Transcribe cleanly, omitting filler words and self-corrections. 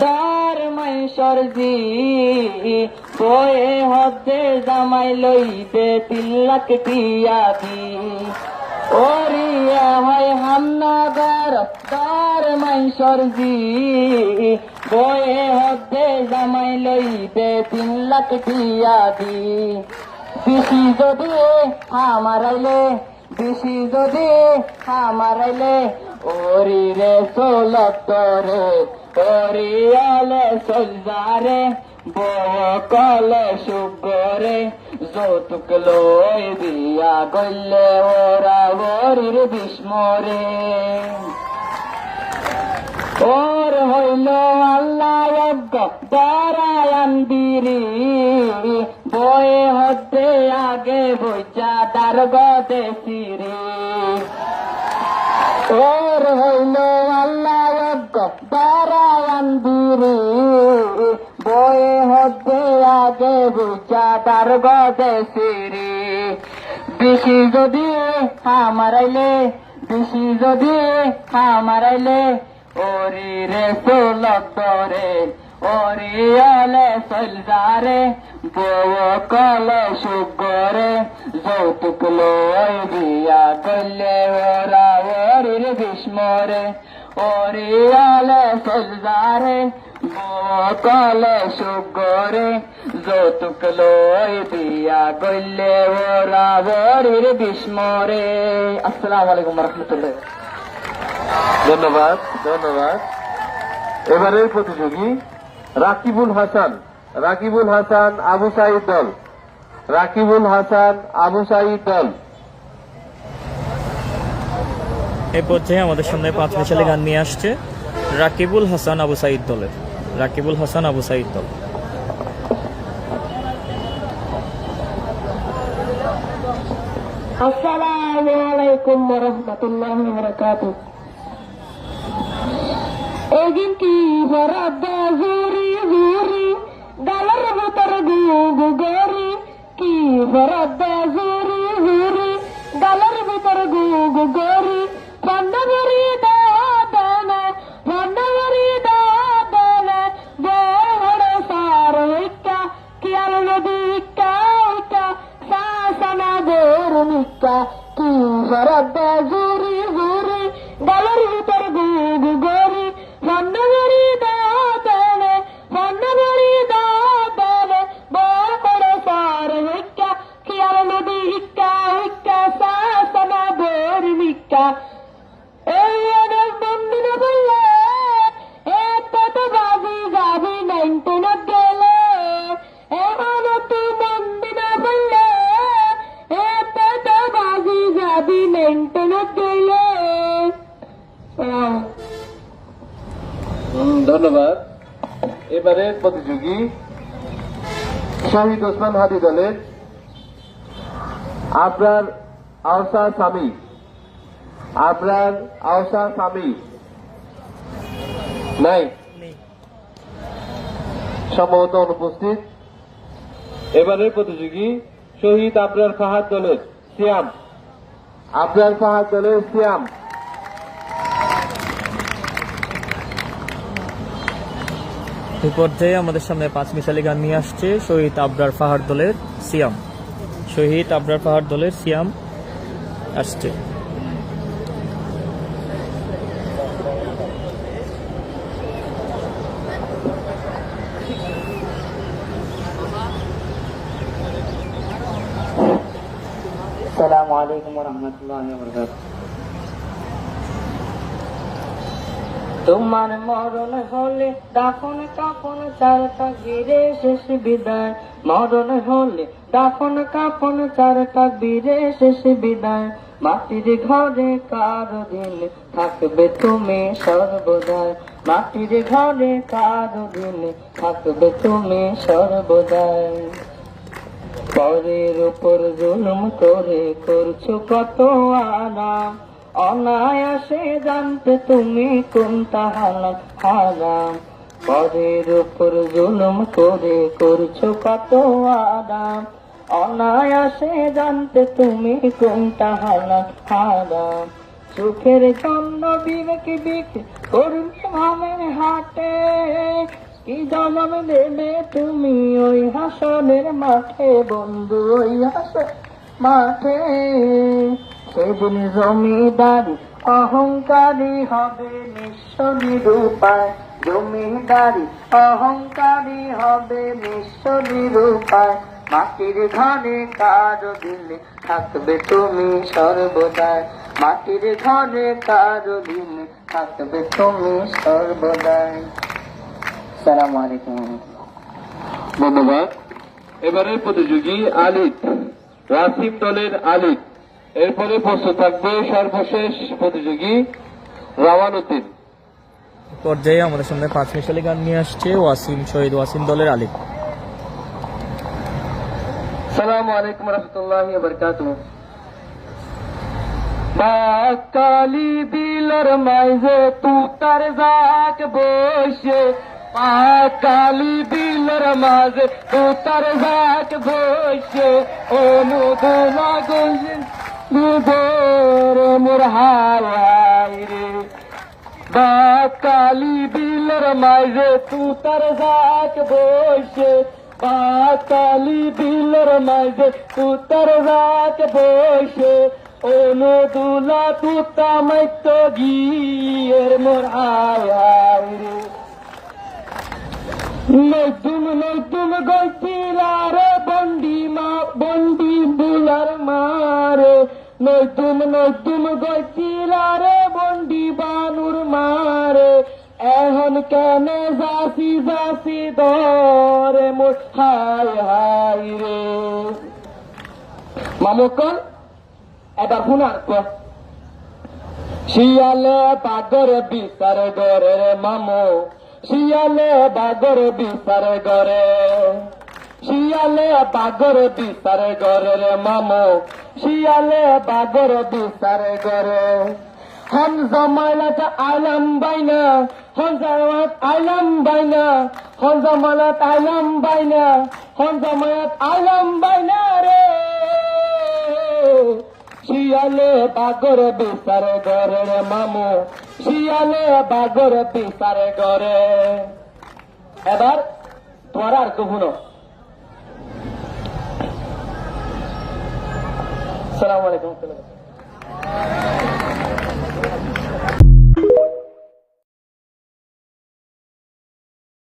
দার মাইশর জি বয়ে হদ্দে জামাই লইতে 3 লাখ টিয়া দি ওরিয়া হয় হামনাদার দার মাইশর জি বয়ে হদ্দে জামাই লইতে 3 লাখ টিয়া দি বেশি যদি হামারাইলে বেশি যদি হামারাইলে ওরি রে সোলতরে ওরিয়ালে সলজারে বকলে সুগরে যৌতুক লই দিয়া গইলে ওরা ওরির বিস্মরে ওর হইল আল্লাহ দারায়ান বিরি বয়ে হতে আগে বইচা তার গদে সিরি ওর হইল আল্লাহ দারায়ান বিরি বয়ে হতে আগে বইচা তার গদে সিরি বেশি যদি হামারাইলে বেশি যদি হামারাইলে ওরি রে সোলতরে ওরিয়ালে সলজারে বকলে সুগরে যৌতুক লই দিয়া গলে ওরা ওরির বিস্মরে ওরিয়ালে সলজারে বকলে সুগরে যৌতুক লই দিয়া গলে ওরা ওরির বিস্মরে। আসসালামু আলাইকুম ওয়া রাহমাতুল্লাহ। ধন্যবাদ ধন্যবাদ। এবারের প্রতিযোগী রাকিবুল হাসান আবু সাঈদ দল। রাকিবুল হাসান আবু সাঈদ দল। এই পর্যায়ে আমাদের সামনে 5 মিশালি গান নিয়ে আসছে রাকিবুল হাসান আবু সাঈদ দলের। রাকিবুল হাসান আবু সাঈদ দল। আসসালামু আলাইকুম ওয়া রাহমাতুল্লাহি ওয়া বারাকাতুহু। এগিন কি বরাদ্দা জুরি জুরি গালার ভিতর গুগু গরি কি বরাদ্দা জুরি জুরি গালার ভিতর গুগু গরি পন্ডগরি দাদানা পন্ডগরি দাদানা বড় সার হইকা কি আর নদী কাইকা সাসনা গরমিকা কি বরাদ্দা জুরি জুরি গালার ভিতর গুগু গরি পন্ডগরি দাদানা পন্ডগরি দাদানা বড় সার হইকা কি আর নদী কাইকা সাসনা গরমিকা এই আদেশ বন্ধু না বললে এত তো বাজি যাবি 19 গেলে এমন তুই বন্ধু না বললে এত তো বাজি যাবি 19 গেলে। ধন্যবাদ। এবারের প্রতিযোগী শহীদ ওসমান হাদি দলের আবরার আওসা সামি। আবরার আওসা সামি নাই, সম্ভবত অনুপস্থিত। এবারের প্রতিযোগী শহীদ আবরার ফাহাদ দলের সিয়াম। আবরার ফাহাদ দলের সিয়াম। এই পর্যায়ে আমাদের সামনে 5 মিশালি গান নিয়ে আসছে শহীদ আবরার ফাহাদ দলের সিয়াম। শহীদ আবরার ফাহাদ দলের সিয়াম আসছে। আসসালামু আলাইকুম ওয়া রাহমাতুল্লাহি ওয়া বারাকাতুহু। তোমার মরণ হলে দাফন কাফন চারটা গিরে শেষ বিদায়। মরণ হলে দাফন কাফন চারটা গিরে শেষ বিদায়। মাটির ঘরে কারো দিন থাকবে তুমি সর্বদাই। মাটির ঘরে কারো দিন থাকবে তুমি সর্বদাই। পরের উপর জুলুম করে করছো কত আরাম। অনায়াসে জানতে তুমি কোনটা হালাল হারাম। পরের উপর জুলুম করে করছো কত আরাম। অনায়াসে জানতে তুমি কোনটা হালাল হারাম। সুখের জন্য বিবেক বিক্রি করবে ভাবের হাটে। কি জবাব দেবে তুমি ওই হাসনের মাঠে বন্ধু, ওই হাসন মাঠে? সেদিন জমিদারি অহংকারী হবে নিঃস্ব নিরুপায়, জমিদারি অহংকারী হবে নিঃস্ব নিরুপায়। মাটির ঘরে কারো দিলে থাকবে তুমি সর্বদাই, মাটির ঘরে কারো দিলে থাকবে তুমি সর্বদাই। আসসালামু আলাইকুম। ধন্যবাদ। এবারের প্রতিযোগী আলিদ, ওয়াসিম দলের আলিদ। এরপরে প্রস্তুত থাকবে সর্বশেষ প্রতিযোগী রাওয়ানুদ্দিন। পর্যায়ে আমাদের সামনে 5 মিশালি গান নিয়ে আসছে ওয়াসিম, শহীদ ওয়াসিম দলের আলিফ। আসসালামু আলাইকুম রহমতুল্লাহি ওয়া বারাকাতুহু। কালি বিলর মাইজে তুতার যাক বসে, কালি বিলর মাঝে তুতার যাক বসে, অনুদনা গঞ্জে দুধর মোর হাওয়াই রে। কালি বিলর মাঝে তুতার যাক বসে, কালি বিলর মাঝে তুতার যাক বসে, অনুদুলা তুতা মাইত গিয়ের মোর হাওয়াই রে। নৈতুম গইছিলারে বন্দি বুলার মারে, নৈতুম গইছিলারে বন্দি বানুর মারে, এখন কেন যাসি ধরে মোর হাই রে। মামুকল এবার শুনার পর শিয়ালে বাগর বিচার গরে রে মামু, শিয়ালে বাগর বিচার গরে, শিয়ালে বাগর বিচার গরে রে মামু, শিয়ালে বাগর বিচার গরে। হন জমানাত আইলাম বাইনা, হন জমানাত আইলাম বাইনা, হন জমানাত আইলাম বাইনা, হন জমানাত আইলাম বাইনা রে। শিয়ালে বাগর বিচার গরে রে মামু, শিয়ালে বাগর বিচার গরে। এবার তোমার আর কখনো। আসসালামু আলাইকুম।